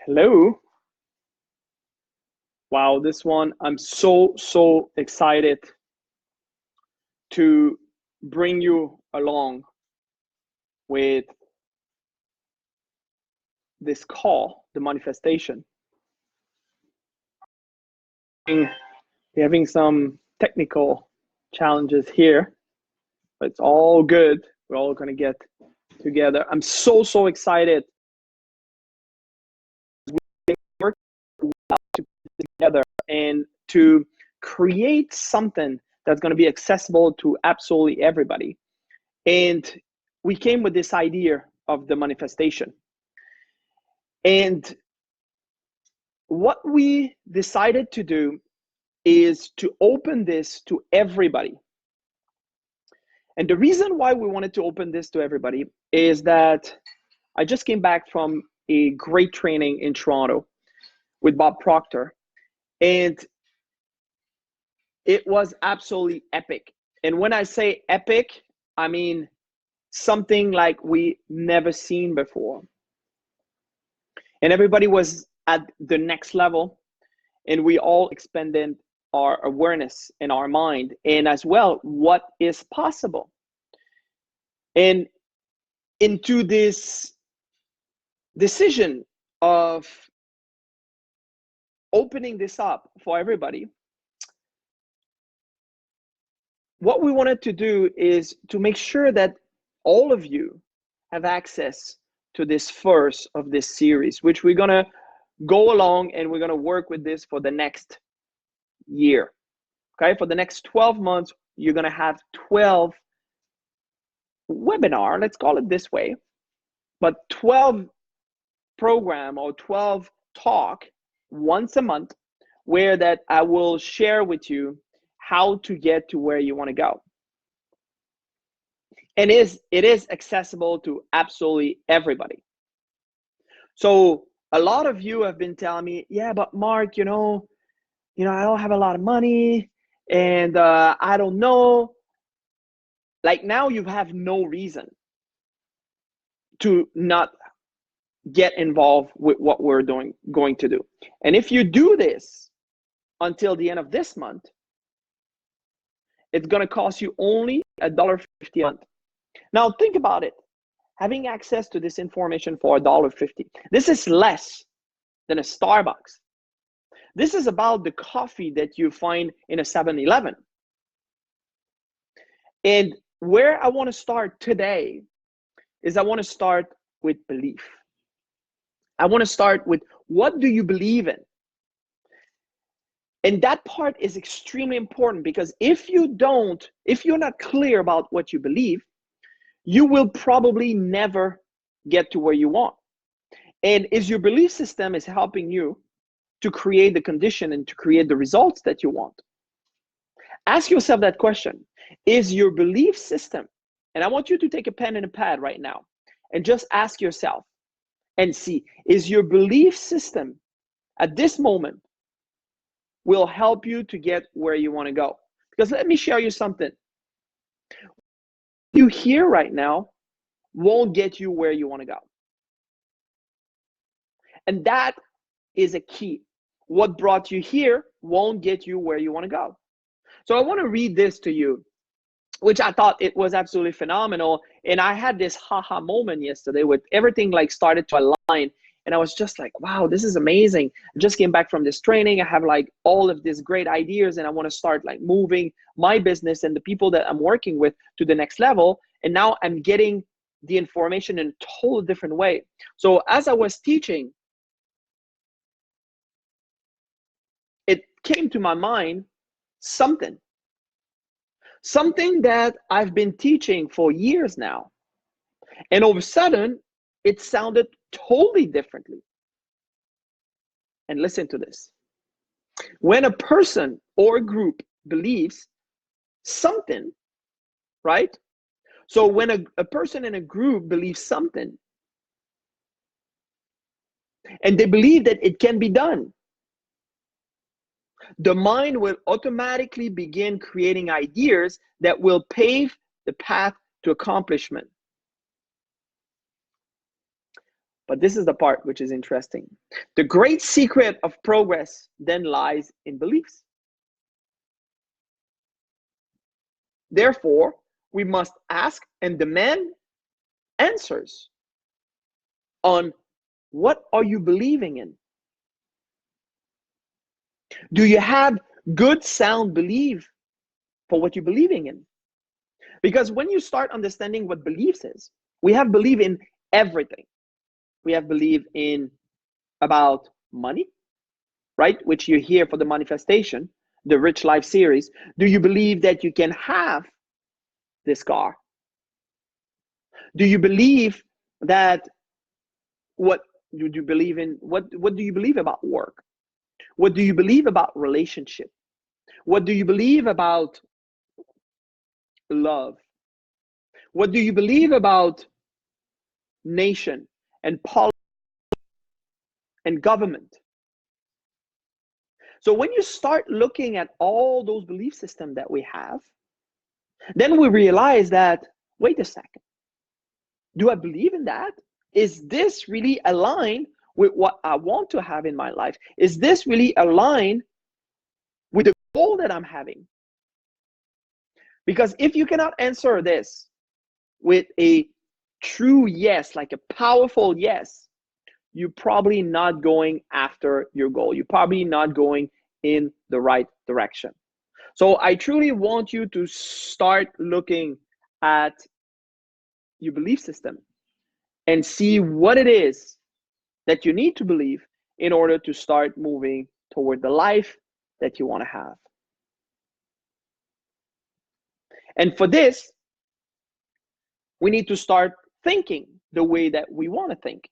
Hello. Wow, this one, I'm so excited to bring you along with this call, the manifestation. We're having some technical challenges here, but it's all good. We're all going to get together. I'm so excited. We work together and to create something that's going to be accessible to absolutely everybody. And we came with this idea of the manifestation. And what we decided to do is to open this to everybody. And the reason why we wanted to open this to everybody is that I just came back from a great training in Toronto with Bob Proctor, and it was absolutely epic. And when I say epic, I mean something like we never seen before. And everybody was at the next level, and we all expanded our awareness in our mind, and as well what is possible. And into this decision of opening this up for everybody, what we wanted to do is to make sure that all of you have access to this first of this series, which we're gonna go along and we're gonna work with this for the next year. Okay, for the next 12 months, you're gonna have 12 webinar, let's call it this way, but 12 program or 12 talk once a month, where that I will share with you how to get to where you want to go. And it is accessible to absolutely everybody. So a lot of you have been telling me, yeah, but Marc, I don't have a lot of money, and I don't know. Like, now you have no reason to not get involved with what we're going to do. And if you do this until the end of this month, it's going to cost you only $1.50 a month. Now think about it. Having access to this information for $1.50, this is less than a Starbucks. This is about the coffee that you find in a 7-Eleven. And where I want to start today is I want to start with belief. I want to start with, what do you believe in? And that part is extremely important, because if you're not clear about what you believe, you will probably never get to where you want. And is your belief system is helping you to create the condition and to create the results that you want? Ask yourself that question. Is your belief system, and I want you to take a pen and a pad right now and just ask yourself and see, is your belief system at this moment will help you to get where you want to go? Because let me share you something. What you hear right now won't get you where you want to go. And that is a key. What brought you here won't get you where you want to go. So I want to read this to you, which I thought it was absolutely phenomenal. And I had this haha moment yesterday with everything like started to align. And I was just like, wow, this is amazing. I just came back from this training. I have like all of these great ideas, and I want to start like moving my business and the people that I'm working with to the next level. And now I'm getting the information in a totally different way. So as I was teaching, it came to my mind something that I've been teaching for years now. And all of a sudden, it sounded totally differently. And listen to this. When a person or a group believes something, right? So when a person in a group believes something, and they believe that it can be done, the mind will automatically begin creating ideas that will pave the path to accomplishment. But this is the part which is interesting. The great secret of progress then lies in beliefs. Therefore, we must ask and demand answers on what are you believing in? Do you have good, sound belief for what you're believing in? Because when you start understanding what beliefs is, we have belief in everything. We have belief in about money, right? Which you hear for the Moneyfestation, the Rich Life series. Do you believe that you can have this car? Do you believe that what do you believe in? What do you believe about work? What do you believe about relationship? What do you believe about love? What do you believe about nation and politics and government? So when you start looking at all those belief systems that we have, then we realize that, wait a second, do I believe in that? Is this really aligned with what I want to have in my life? Is this really aligned with the goal that I'm having? Because if you cannot answer this with a true yes, like a powerful yes, you're probably not going after your goal. You're probably not going in the right direction. So I truly want you to start looking at your belief system and see what it is that you need to believe in order to start moving toward the life that you want to have. And for this, we need to start thinking the way that we want to think.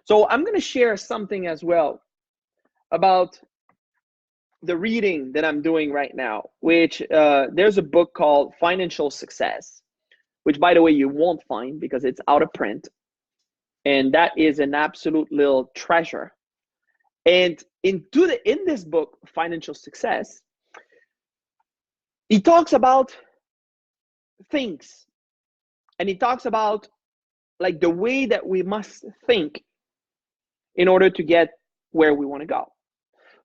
So I'm going to share something as well about the reading that I'm doing right now, which there's a book called Financial Success, which, by the way, you won't find because it's out of print. And that is an absolute little treasure. And in this book, Financial Success, he talks about things. And he talks about like the way that we must think in order to get where we want to go.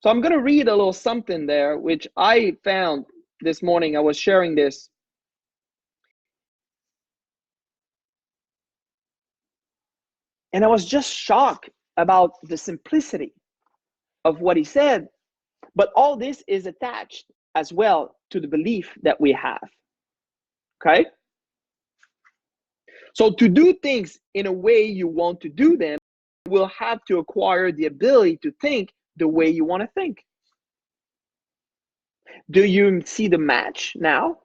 So I'm going to read a little something there, which I found this morning. I was sharing this. And I was just shocked about the simplicity of what he said. But all this is attached as well to the belief that we have. Okay? So to do things in a way you want to do them, you will have to acquire the ability to think the way you want to think. Do you see the match now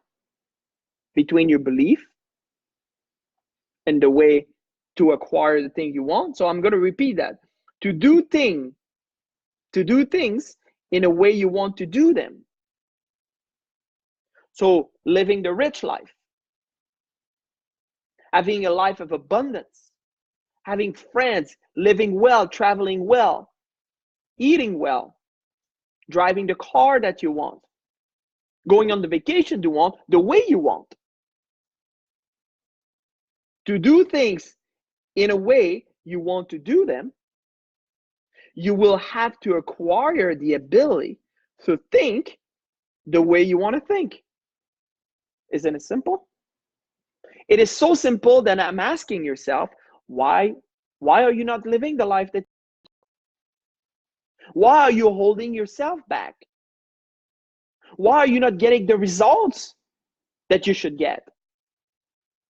between your belief and the way to acquire the thing you want? So I'm going to repeat that. To do things in a way you want to do them. So living the rich life, having a life of abundance, having friends, living well, traveling well, eating well, driving the car that you want, going on the vacation you want, the way you want. To do things in a way you want to do them, you will have to acquire the ability to think the way you want to think. Isn't it simple? It is so simple that I'm asking yourself, why are you not living the life that? Why are you holding yourself back? Why are you not getting the results that you should get?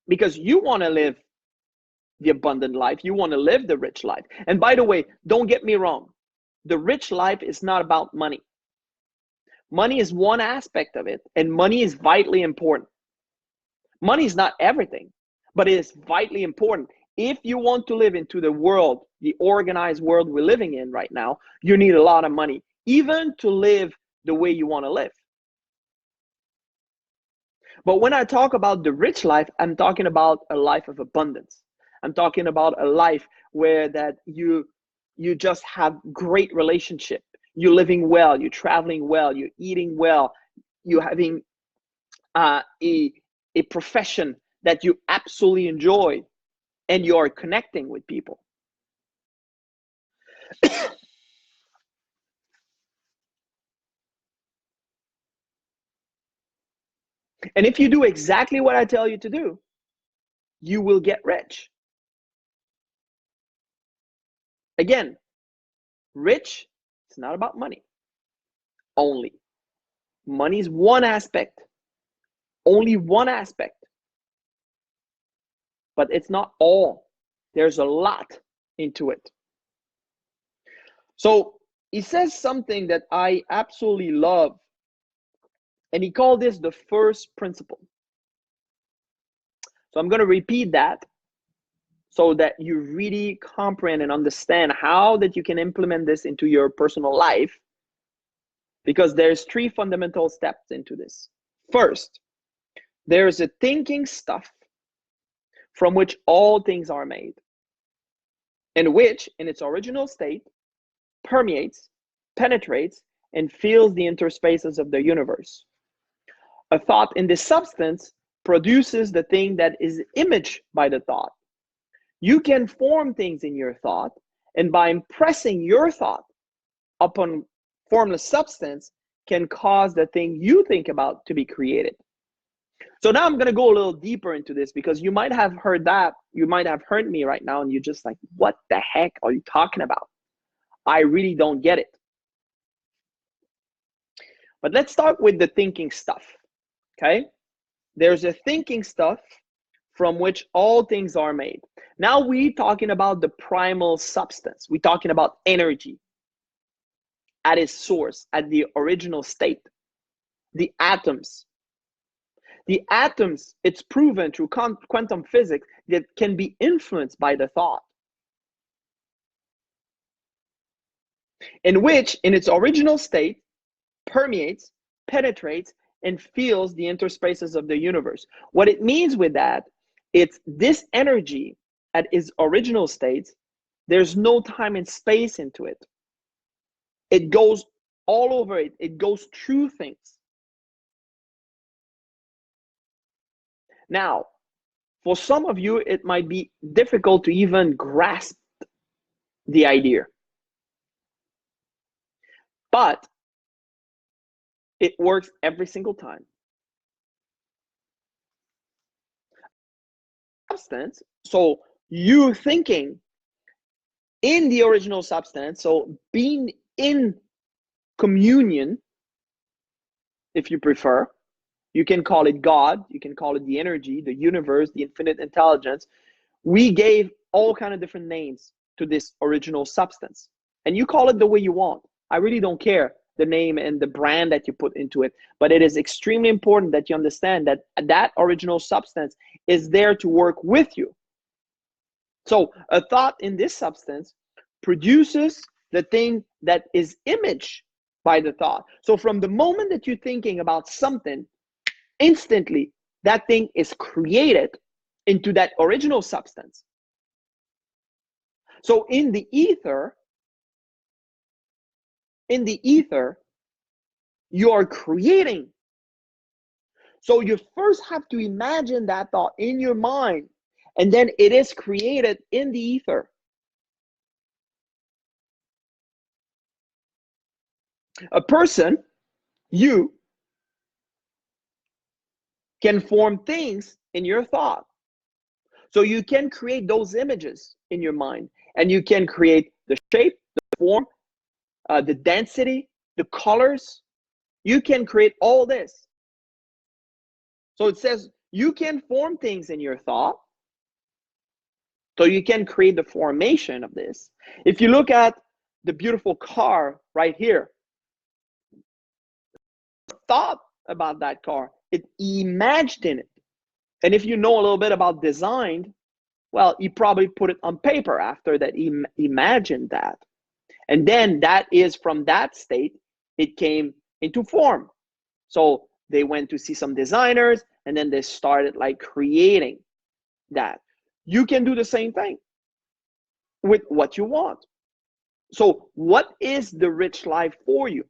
Because you want to live the abundant life. You want to live the rich life. And by the way, don't get me wrong. The rich life is not about money. Money is one aspect of it, and money is vitally important. Money is not everything, but it is vitally important. If you want to live into the world, the organized world we're living in right now, you need a lot of money, even to live the way you want to live. But when I talk about the rich life, I'm talking about a life of abundance. I'm talking about a life where that you just have great relationship. You're living well, you're traveling well, you're eating well, you're having a profession that you absolutely enjoy. and you're connecting with people. And if you do exactly what I tell you to do, you will get rich. Again, rich, it's not about money only. Money is one aspect, only one aspect, but it's not all. There's a lot into it. So he says something that I absolutely love, and he called this the first principle. So I'm going to repeat that so that you really comprehend and understand how that you can implement this into your personal life, because there's 3 fundamental steps into this. First, there's a thinking stuff from which all things are made, and which in its original state permeates, penetrates, and fills the interspaces of the universe. A thought in this substance produces the thing that is imaged by the thought. You can form things in your thought, and by impressing your thought upon formless substance can cause the thing you think about to be created. So now I'm going to go a little deeper into this, because you might have heard that, you might have heard me right now, and you're just like, what the heck are you talking about? I really don't get it. But let's start with the thinking stuff, okay? There's a thinking stuff from which all things are made. Now we're talking about the primal substance. We're talking about energy at its source, at the original state, the atoms. The atoms, it's proven through quantum physics that can be influenced by the thought, in which, in its original state, permeates, penetrates, and fills the interspaces of the universe. What it means with that, it's this energy at its original state, there's no time and space into it. It goes all over it. It goes through things. Now, for some of you, it might be difficult to even grasp the idea, but it works every single time. Substance, so you thinking in the original substance, so being in communion, if you prefer, you can call it God, you can call it the energy, the universe, the infinite intelligence. We gave all kind of different names to this original substance, and you call it the way you want. I really don't care the name and the brand that you put into it, but it is extremely important that you understand that that original substance is there to work with you. So a thought in this substance produces the thing that is imaged by the thought. So from the moment that you're thinking about something, instantly that thing is created into that original substance. So in the ether, you are creating. So you first have to imagine that thought in your mind, and then it is created in the ether. A person, you, can form things in your thought. So you can create those images in your mind, and you can create the shape, the form, the density, the colors. You can create all this. So it says you can form things in your thought. So you can create the formation of this. If you look at the beautiful car right here, thought about that car, it imagined it. And if you know a little bit about design, well, he probably put it on paper after that he imagined that. And then that is from that state, it came into form. So they went to see some designers, and then they started like creating that. You can do the same thing with what you want. So what is the rich life for you?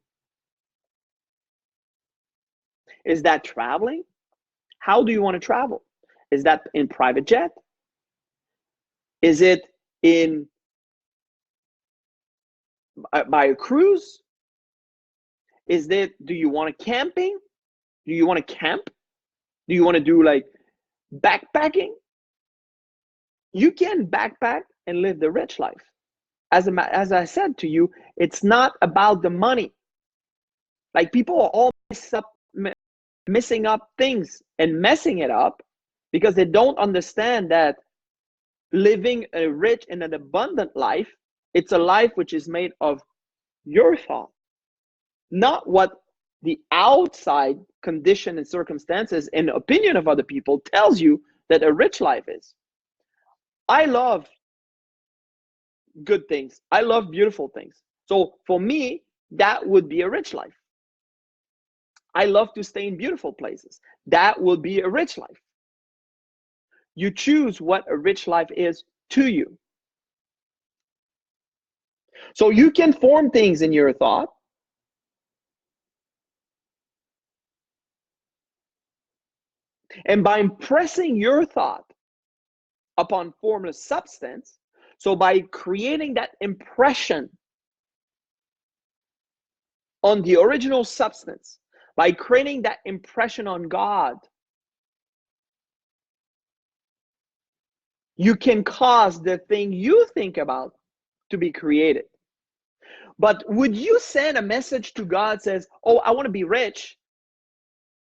Is that traveling? How do you want to travel? Is that in private jet? Is it in by a cruise? Is it, do you want to camping? Do you want to camp? Do you want to do like backpacking? You can backpack and live the rich life. As I said to you, it's not about the money. Like, people are all missing up things and messing it up because they don't understand that living a rich and an abundant life, it's a life which is made of your thought, not what the outside condition and circumstances and opinion of other people tells you that a rich life is. I love good things. I love beautiful things. So for me, that would be a rich life. I love to stay in beautiful places. That will be a rich life. You choose what a rich life is to you. So you can form things in your thought. And by impressing your thought upon formless substance, so by creating that impression on the original substance, by creating that impression on God, you can cause the thing you think about to be created. But would you send a message to God says, oh, I want to be rich,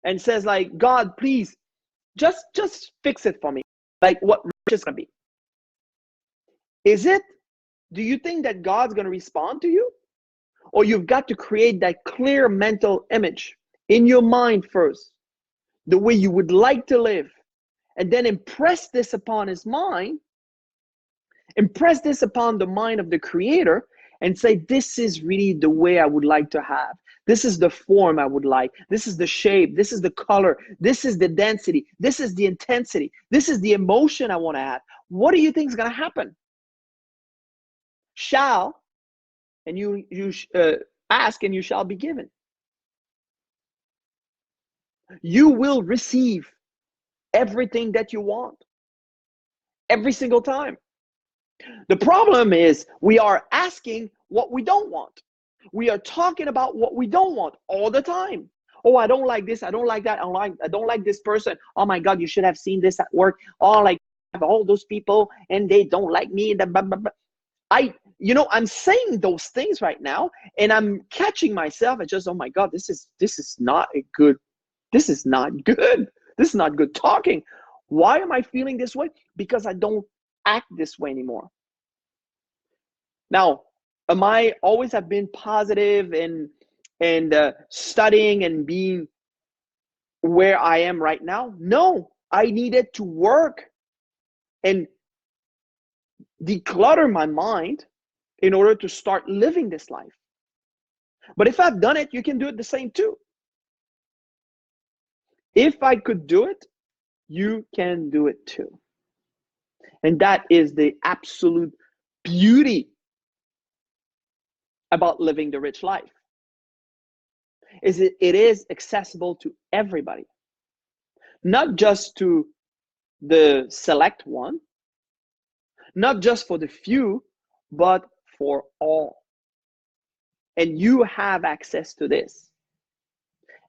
and says like, God, please just fix it for me, like what rich is going to be? Is it, do you think that God's going to respond to you? Or you've got to create that clear mental image in your mind first, the way you would like to live, and then impress this upon his mind, impress this upon the mind of the creator, and say, this is really the way I would like to have. This is the form I would like. This is the shape. This is the color. This is the density. This is the intensity. This is the emotion I want to have. What do you think is going to happen? Shall, and you ask and you shall be given. You will receive everything that you want every single time. The problem is we are asking what we don't want. We are talking about what we don't want all the time. Oh, I don't like this. I don't like that. I don't like this person. Oh my God, you should have seen this at work. Oh, like all those people and they don't like me. I'm saying those things right now, and I'm catching myself and just, oh my God, this is not good. This is not good. This is not good talking. Why am I feeling this way? Because I don't act this way anymore. Now, am I always have been positive and studying and being where I am right now? No, I needed to work and declutter my mind in order to start living this life. But if I've done it, you can do it the same too. If I could do it, you can do it too. And that is the absolute beauty about living the rich life. It is accessible to everybody, not just to the select one, not just for the few, but for all. And you have access to this.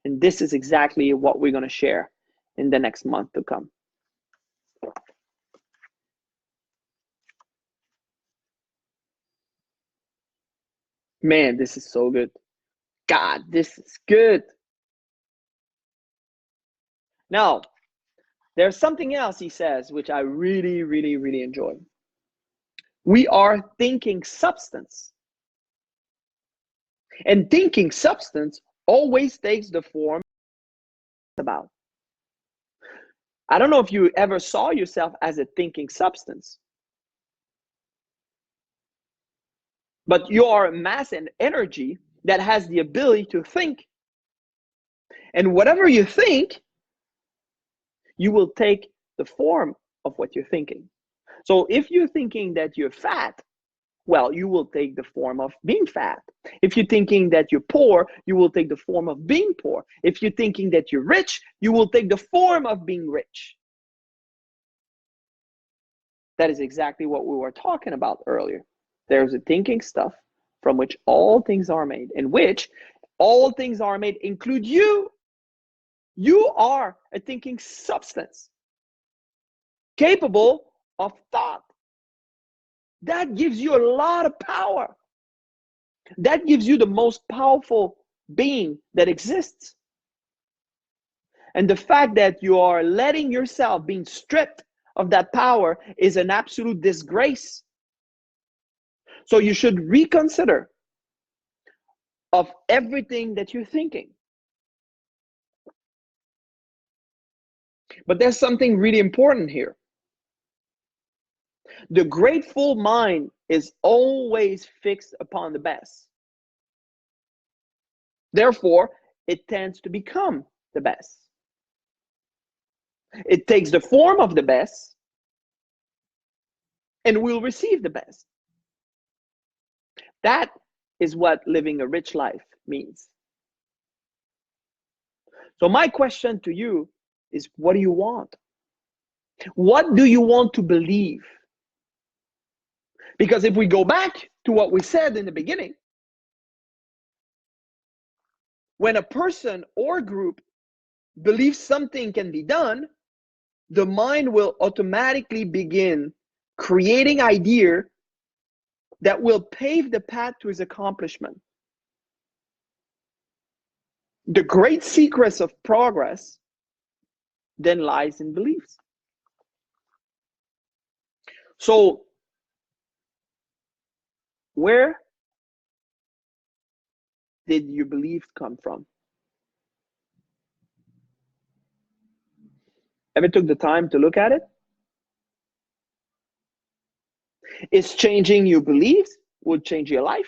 And this is exactly what we're going to share in the next month to come. Man, this is so good. God, this is good. Now, there's something else he says, which I really, really, really enjoy. We are thinking substance. And thinking substance always takes the form about. I don't know if you ever saw yourself as a thinking substance. But you are a mass and energy that has the ability to think. And whatever you think, you will take the form of what you're thinking. So if you're thinking that you're fat, well, you will take the form of being fat. If you're thinking that you're poor, you will take the form of being poor. If you're thinking that you're rich, you will take the form of being rich. That is exactly what we were talking about earlier. There's a thinking stuff from which all things are made, in which all things are made, include you. You are a thinking substance capable of thought. That gives you a lot of power. That gives you the most powerful being that exists. And the fact that you are letting yourself being stripped of that power is an absolute disgrace. So you should reconsider of everything that you're thinking. But there's something really important here. The grateful mind is always fixed upon the best. Therefore, it tends to become the best. It takes the form of the best and will receive the best. That is what living a rich life means. So my question to you is, what do you want? What do you want to believe? Because if we go back to what we said in the beginning, when a person or group believes something can be done, the mind will automatically begin creating ideas that will pave the path to its accomplishment. The great secrets of progress then lies in beliefs. So, where did your beliefs come from? Ever took the time to look at it? Is changing your beliefs will change your life?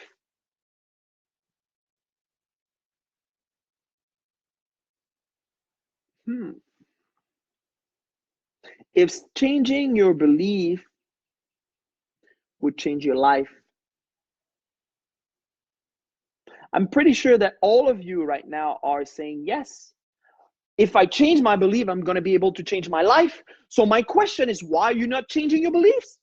If changing your belief would change your life, I'm pretty sure that all of you right now are saying yes. If I change my belief, I'm going to be able to change my life. So my question is, why are you not changing your beliefs?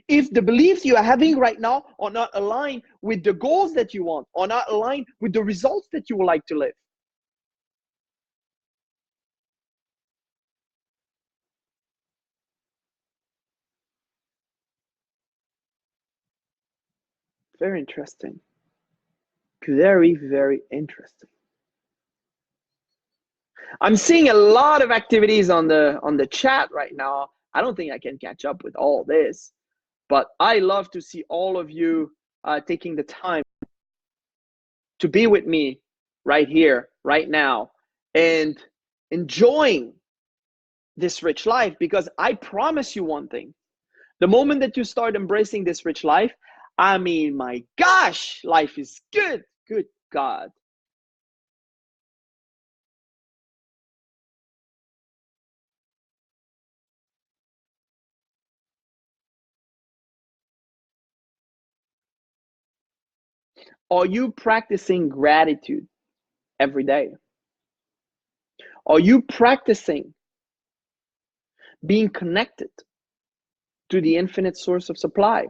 If the beliefs you are having right now are not aligned with the goals that you want, or not aligned with the results that you would like to live. Very interesting. Very, very interesting. I'm seeing a lot of activities on the chat right now. I don't think I can catch up with all this, but I love to see all of you taking the time to be with me right here, right now, and enjoying this rich life. Because I promise you one thing, the moment that you start embracing this rich life, I mean, my gosh, life is good. Good God. Are you practicing gratitude every day? Are you practicing being connected to the infinite source of supply,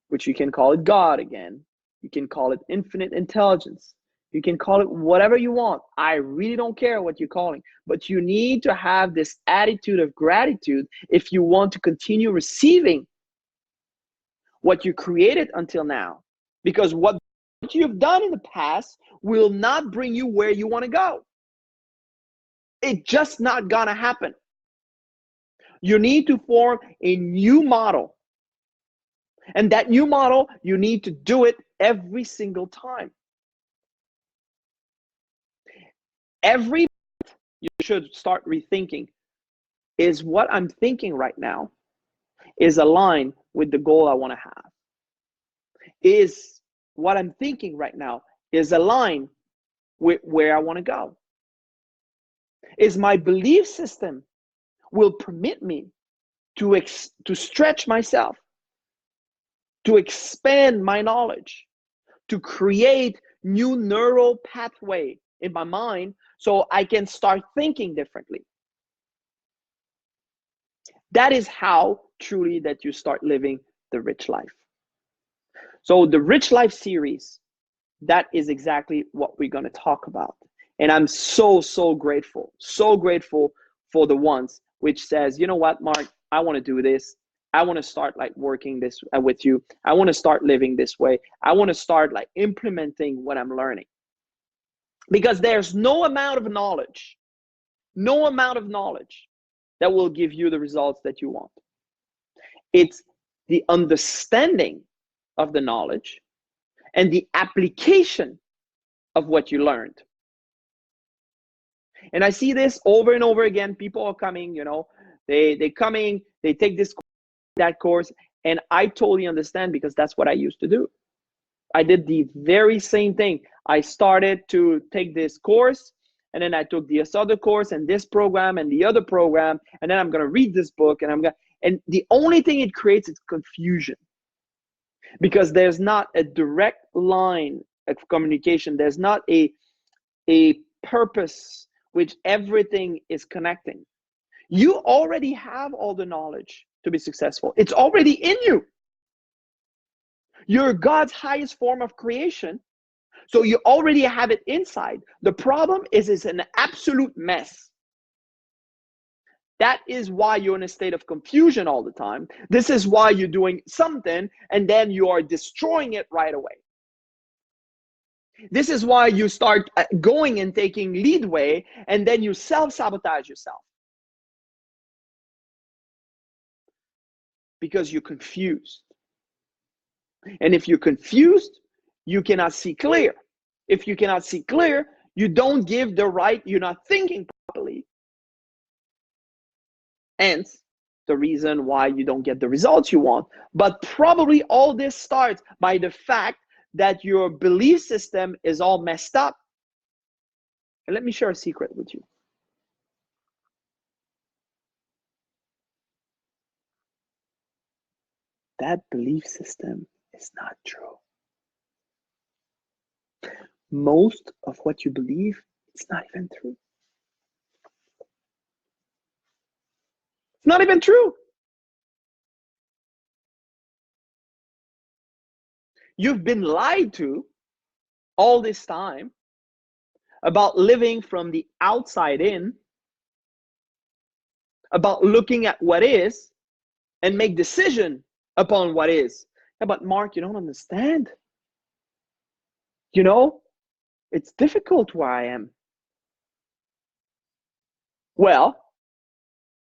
which you can call it God again? You can call it infinite intelligence. You can call it whatever you want. I really don't care what you're calling, but you need to have this attitude of gratitude if you want to continue receiving what you created until now. Because what you've done in the past will not bring you where you want to go. It's just not gonna happen. You need to form a new model. And that new model, you need to do it every single time. Every you should start rethinking, is what I'm thinking right now is aligned with the goal I want to have? Is what I'm thinking right now is aligned with where I want to go? Is my belief system will permit me to stretch myself, to expand my knowledge, to create new neural pathway in my mind so I can start thinking differently? That is how truly that you start living the rich life. So the Rich Life series, that is exactly what we're going to talk about. And I'm so grateful for the ones which says, you know what, Marc, I want to do this. I want to start like working this with you. I want to start living this way. I want to start like implementing what I'm learning. Because there's no amount of knowledge that will give you the results that you want. It's the understanding of the knowledge and the application of what you learned. And I see this over and over again. People are coming, you know, they coming, they take this, that course, and I totally understand because that's what I used to do. I did the very same thing. I started to take this course, and then I took this other course and this program and the other program, and then I'm going to read this book, and the only thing it creates is confusion, because there's not a direct line of communication. There's not a purpose which everything is connecting. You already have all the knowledge to be successful. It's already in you. You're God's highest form of creation. So you already have it inside. The problem is it's an absolute mess. That is why you're in a state of confusion all the time. This is why you're doing something and then you are destroying it right away. This is why you start going and taking leadway and then you self-sabotage yourself. Because you're confused. And if you're confused, you cannot see clear. If you cannot see clear, you don't give the right, you're not thinking properly. Hence, the reason why you don't get the results you want. But probably all this starts by the fact that your belief system is all messed up. And let me share a secret with you. That belief system is not true. Most of what you believe, it's not even true. It's not even true. You've been lied to all this time about living from the outside in, about looking at what is and make decision upon what is. Yeah, but Marc, you don't understand. You know, it's difficult where I am. Well,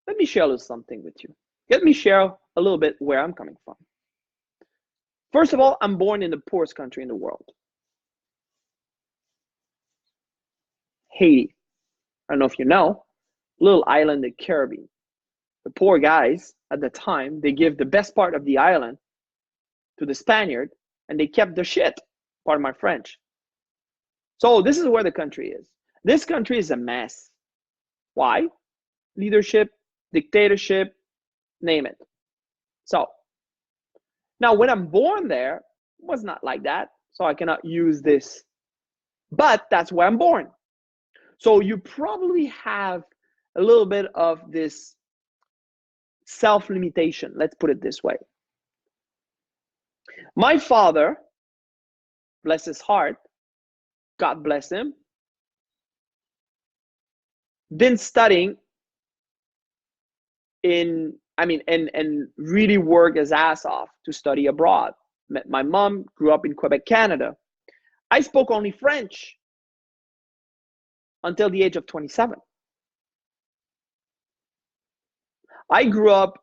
let me share something with you. Let me share a little bit where I'm coming from. First of all, I'm born in the poorest country in the world. Haiti. I don't know if you know, little island in the Caribbean. The poor guys at the time, they give the best part of the island to the Spaniard and they kept the shit, pardon my French. So this is where the country is. This country is a mess. Why? Leadership, dictatorship, name it. So now when I'm born there, it was not like that. So I cannot use this, but that's where I'm born. So you probably have a little bit of this self-limitation. Let's put it this way. My father, bless his heart, God bless him, been studying and really worked his ass off to study abroad. Met my mom, grew up in Quebec, Canada. I spoke only French until the age of 27. I grew up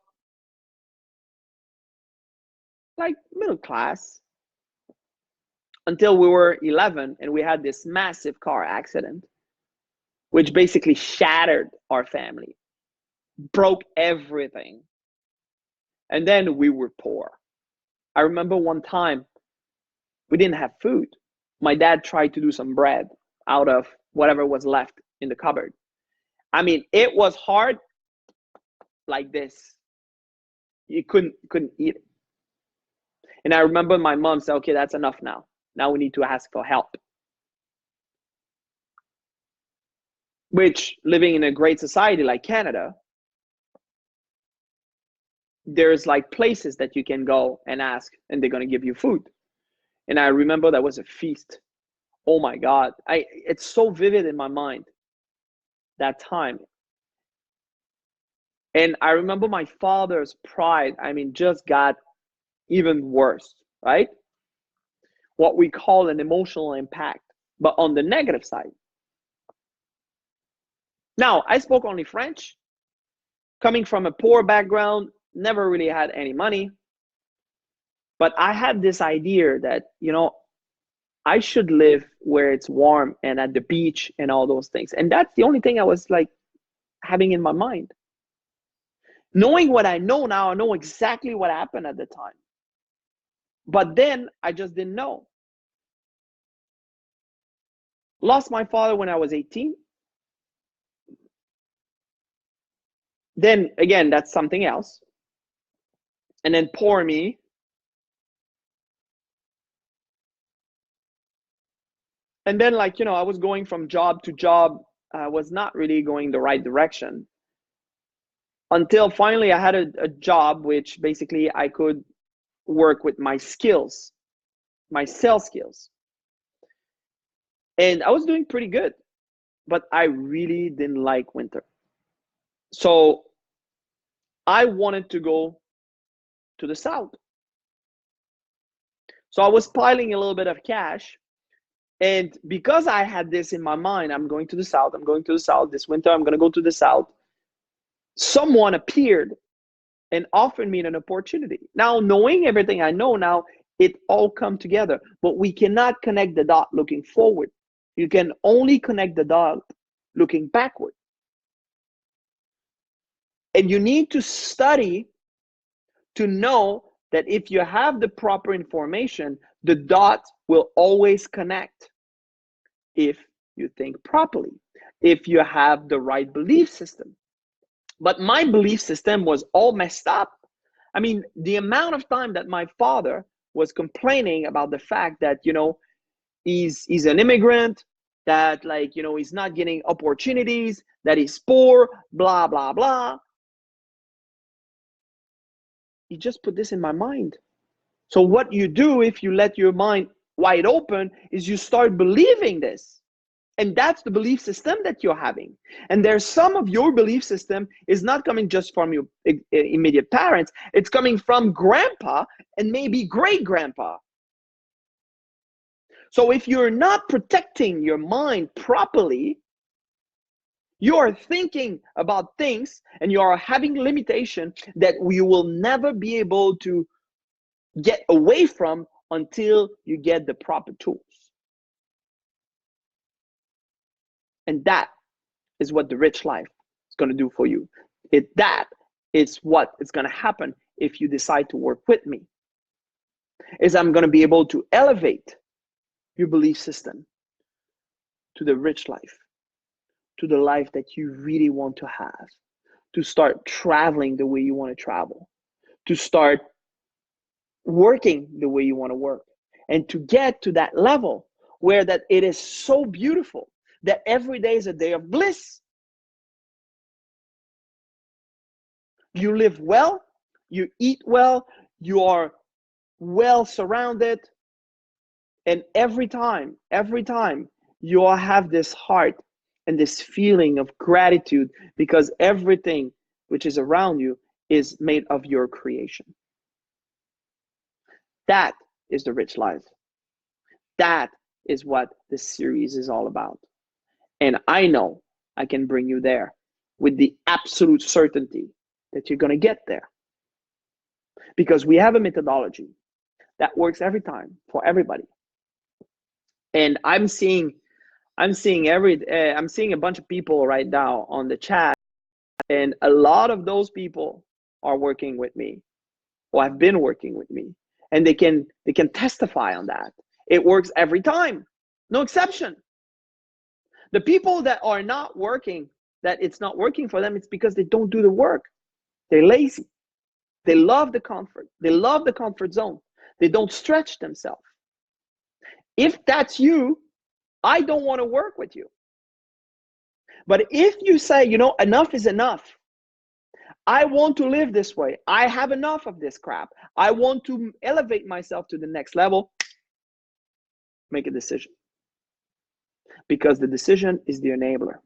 like middle class until we were 11 and we had this massive car accident, which basically shattered our family, broke everything. And then we were poor. I remember one time we didn't have food. My dad tried to do some bread out of whatever was left in the cupboard. I mean, it was hard like this. You couldn't eat it. And I remember my mom said, okay, that's enough now. Now we need to ask for help. Which, living in a great society like Canada, there's like places that you can go and ask, and they're going to give you food. And I remember that was a feast. Oh my God. It's so vivid in my mind, that time. And I remember my father's pride, just got even worse, right? What we call an emotional impact, but on the negative side. Now, I spoke only French, coming from a poor background, never really had any money. But I had this idea that, I should live where it's warm and at the beach and all those things. And that's the only thing I was like having in my mind. Knowing what I know now, I know exactly what happened at the time. But then I just didn't know. Lost my father when I was 18. Then again, that's something else. And then poor me. And then I was going from job to job. I was not really going the right direction. Until finally I had a job which basically I could work with my skills, my sales skills. And I was doing pretty good, but I really didn't like winter. So I wanted to go to the south. So I was piling a little bit of cash. And because I had this in my mind, I'm going to the south, this winter, I'm going to go to the south. Someone appeared and offered me an opportunity. Now, knowing everything I know now, it all come together, but we cannot connect the dot looking forward. You can only connect the dot looking backward. And you need to study to know that if you have the proper information, the dot will always connect if you think properly, if you have the right belief system. But my belief system was all messed up. The amount of time that my father was complaining about the fact that, he's an immigrant, that he's not getting opportunities, that he's poor, blah, blah, blah. He just put this in my mind. So what you do if you let your mind wide open is you start believing this. And that's the belief system that you're having. And there's some of your belief system is not coming just from your immediate parents. It's coming from grandpa and maybe great grandpa. So if you're not protecting your mind properly, you're thinking about things and you are having limitation that you will never be able to get away from until you get the proper tools. And that is what the rich life is going to do for you. That is what is going to happen if you decide to work with me. Is I'm going to be able to elevate your belief system to the rich life, to the life that you really want to have, to start traveling the way you want to travel, to start working the way you want to work, and to get to that level where that it is so beautiful that every day is a day of bliss. You live well, you eat well, you are well surrounded, and every time you all have this heart and this feeling of gratitude because everything which is around you is made of your creation. That is the rich life. That is what this series is all about. And I know I can bring you there with the absolute certainty that you're going to get there. Because we have a methodology that works every time for everybody. And I'm seeing a bunch of people right now on the chat, and a lot of those people are working with me or have been working with me, and they can testify on that. It works every time, no exception. The people that are not working, that it's not working for them, it's because they don't do the work. They're lazy. They love the comfort. They love the comfort zone. They don't stretch themselves. If that's you, I don't want to work with you. But if you say, enough is enough, I want to live this way. I have enough of this crap. I want to elevate myself to the next level. Make a decision. Because the decision is the enabler.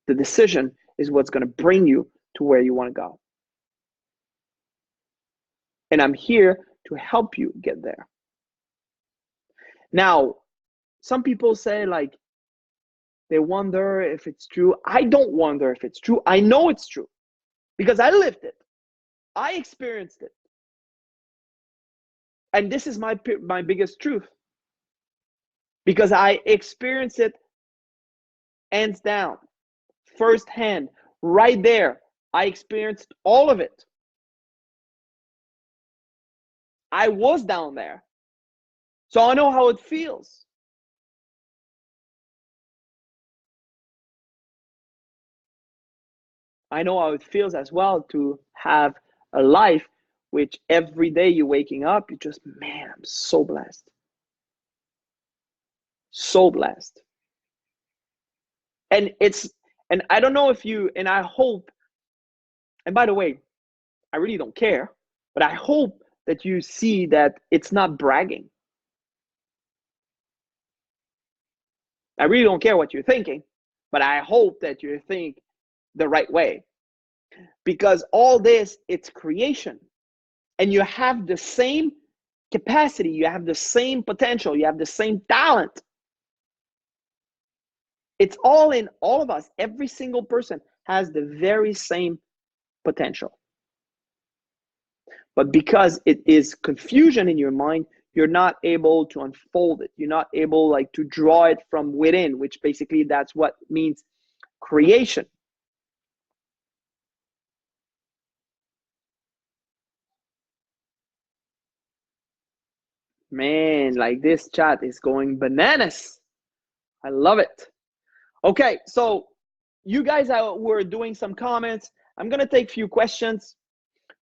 The decision is what's going to bring you to where you want to go. And I'm here to help you get there. Now, some people say like, they wonder if it's true. I don't wonder if it's true. I know it's true because I lived it. I experienced it. And this is my biggest truth because I experienced it hands down, firsthand, right there. I experienced all of it. I was down there. So I know how it feels. I know how it feels as well to have a life which every day you're waking up, you just, man, I'm so blessed. So blessed. And I don't know if you, and I hope, and by the way, I really don't care, but I hope that you see that it's not bragging. I really don't care what you're thinking, but I hope that you think the right way. Because all this, it's creation. And you have the same capacity, you have the same potential, you have the same talent. It's all in all of us. Every single person has the very same potential. But because it is confusion in your mind, you're not able to unfold it. You're not able like to draw it from within, which basically that's what means creation. Man, like this chat is going bananas. I love it. Okay, so you guys were doing some comments. I'm going to take a few questions.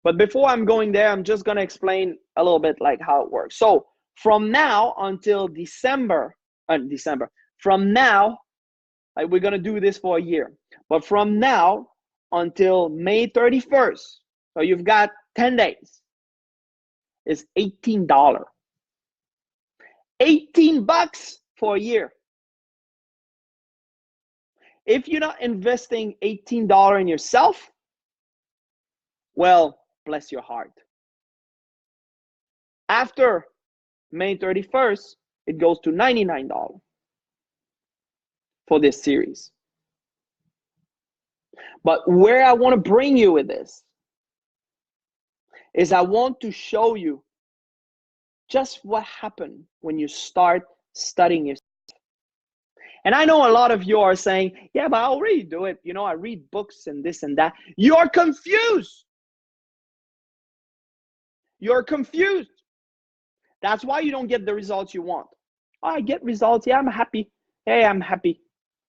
But before I'm going there, I'm just going to explain a little bit like how it works. So from now until December, from now, like we're going to do this for a year. But from now until May 31st, so you've got 10 days, is $18. $18 for a year. If you're not investing $18 in yourself, well, bless your heart. After May 31st, it goes to $99 for this series. But where I want to bring you with this is I want to show you just what happened when you start studying yourself. And I know a lot of you are saying, yeah, but I already do it. You know, I read books and this and that. You're confused. You're confused. That's why you don't get the results you want. Oh, I get results. Yeah, I'm happy. Hey, I'm happy.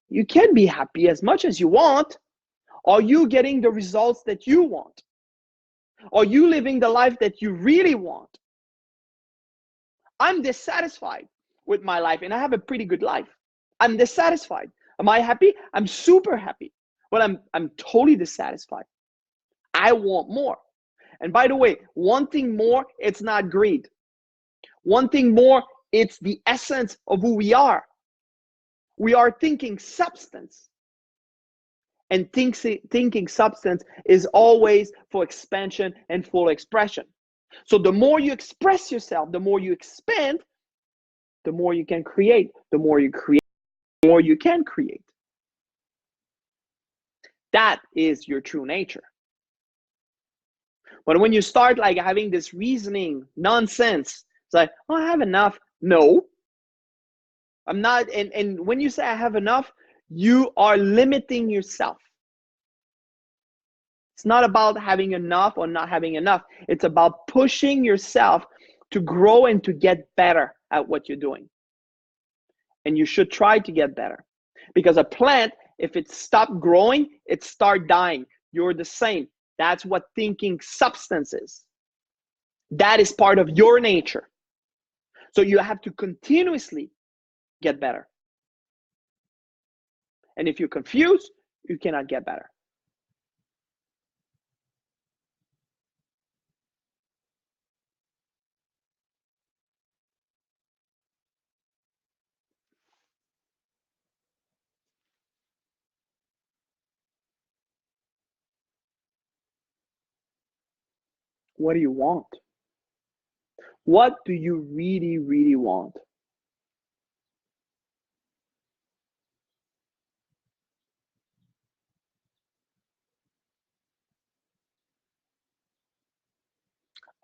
You can be happy as much as you want. Are you getting the results that you want? Are you living the life that you really want? I'm dissatisfied with my life and I have a pretty good life. I'm dissatisfied. Am I happy? I'm super happy. But I'm totally dissatisfied. I want more. And by the way, wanting more, it's not greed. Wanting more, it's the essence of who we are. We are thinking substance. And thinking substance is always for expansion and full expression. So the more you express yourself, the more you expand, the more you can create. The more you create, the more you can create. That is your true nature. But when you start like having this reasoning nonsense, it's like, oh, I have enough. No, I'm not. And when you say I have enough, you are limiting yourself. It's not about having enough or not having enough. It's about pushing yourself to grow and to get better at what you're doing. And you should try to get better. Because a plant, if it stops growing, it starts dying. You're the same. That's what thinking substance is. That is part of your nature. So you have to continuously get better. And if you're confused, you cannot get better. What do you want? What do you really, really want?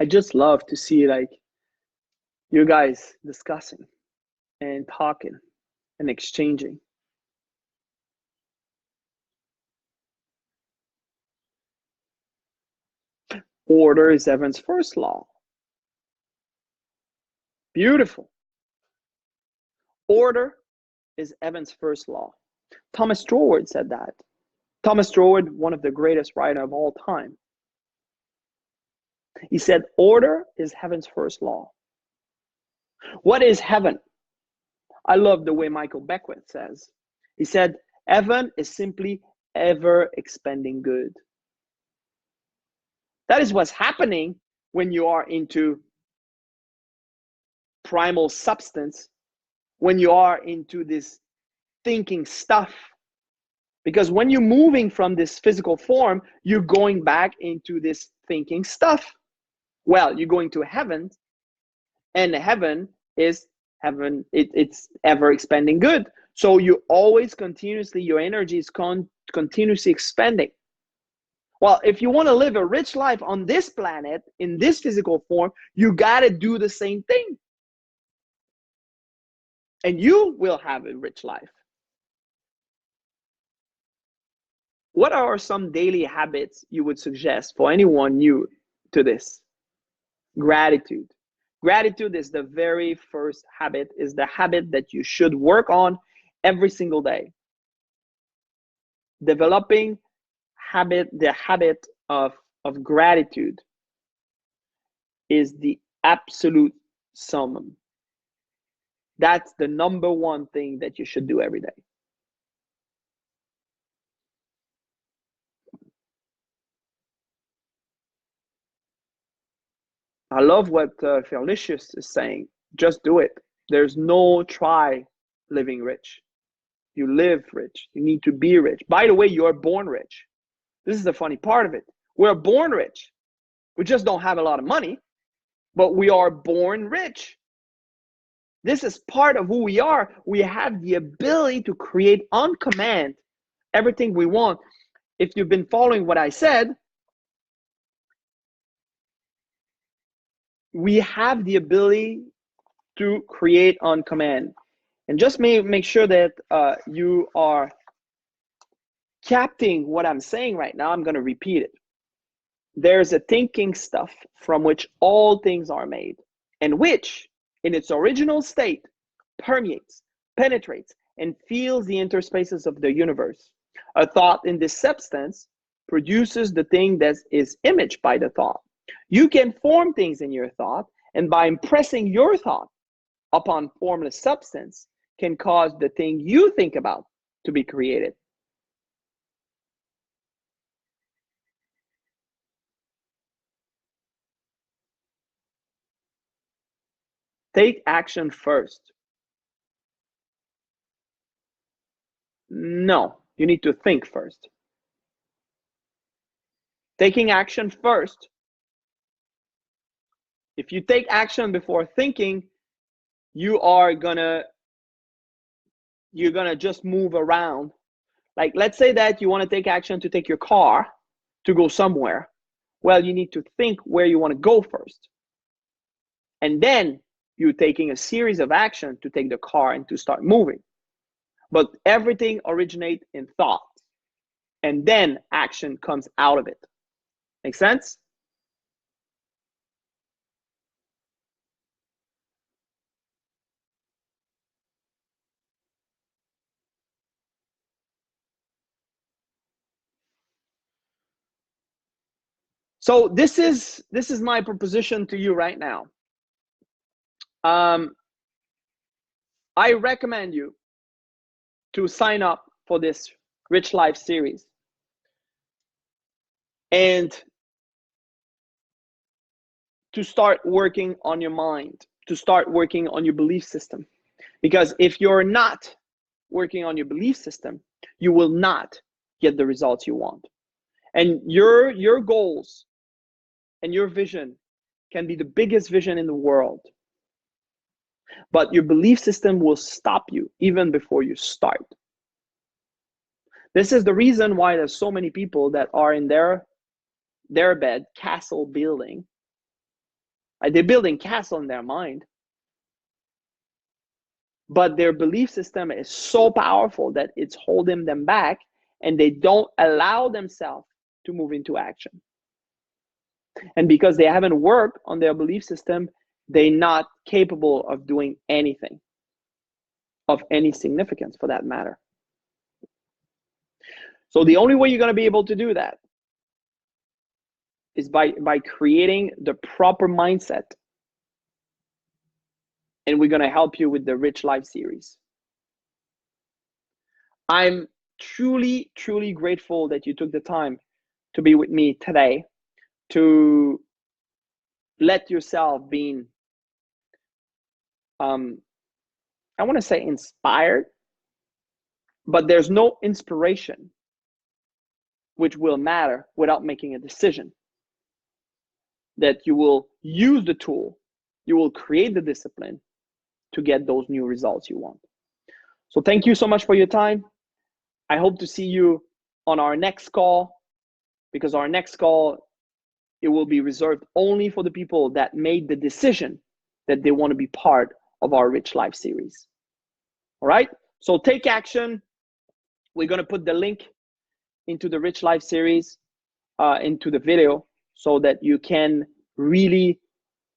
I just love to see like you guys discussing and talking and exchanging. Order is Evan's first law. Beautiful. Order is Evan's first law. Thomas Troward said that. Thomas Troward, one of the greatest writers of all time. He said, order is heaven's first law. What is heaven? I love the way Michael Beckwith says. He said, heaven is simply ever expanding good. That is what's happening when you are into primal substance, when you are into this thinking stuff. Because when you're moving from this physical form, you're going back into this thinking stuff. Well, you're going to heaven, and heaven is heaven. It's ever expanding good. So you always continuously, your energy is continuously expanding. Well, if you want to live a rich life on this planet, in this physical form, you got to do the same thing. And you will have a rich life. What are some daily habits you would suggest for anyone new to this? Gratitude. Gratitude is the very first habit, is the habit that you should work on every single day. Developing the habit of gratitude is the absolute summum. That's the number one thing that you should do every day. I love what Felicius is saying. Just do it. There's no try living rich. You live rich. You need to be rich. By the way, you are born rich. This is the funny part of it. We're born rich. We just don't have a lot of money, but we are born rich. This is part of who we are. We have the ability to create on command everything we want. If you've been following what I said, we have the ability to create on command. And just make sure that you are capturing what I'm saying right now. I'm going to repeat it. There's a thinking stuff from which all things are made, and which, in its original state, permeates, penetrates, and fills the interspaces of the universe. A thought in this substance produces the thing that is imaged by the thought. You can form things in your thought, and by impressing your thought upon formless substance, can cause the thing you think about to be created. Take action first. No, you need to think first. Taking action first. If you take action before thinking, you're gonna just move around. Like, let's say that you want to take action to take your car to go somewhere. Well, you need to think where you want to go first. And then you're taking a series of action to take the car and to start moving. But everything originates in thought, and then action comes out of it. Make sense? So this is my proposition to you right now. I recommend you to sign up for this Rich Life series and to start working on your mind, to start working on your belief system. Because if you're not working on your belief system, you will not get the results you want. And your goals and your vision can be the biggest vision in the world, but your belief system will stop you even before you start. This is the reason why there's so many people that are in their bed, castle building. They're building castle in their mind, but their belief system is so powerful that it's holding them back, and they don't allow themselves to move into action. And because they haven't worked on their belief system, they're not capable of doing anything of any significance, for that matter. So the only way you're going to be able to do that is by creating the proper mindset. And we're going to help you with the Rich Life series. I'm truly, truly grateful that you took the time to be with me today, to let yourself be, I want to say inspired, but there's no inspiration which will matter without making a decision that you will use the tool, you will create the discipline to get those new results you want. So thank you so much for your time. I hope to see you on our next call, because our next call, it will be reserved only for the people that made the decision that they want to be part of our Rich Life series. All right, so take action. We're going to put the link into the Rich Life series, into the video, so that you can really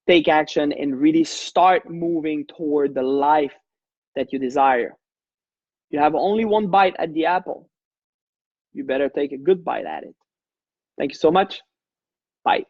take action and really start moving toward the life that you desire. You have only one bite at the apple. You better take a good bite at it. Thank you so much. Bye.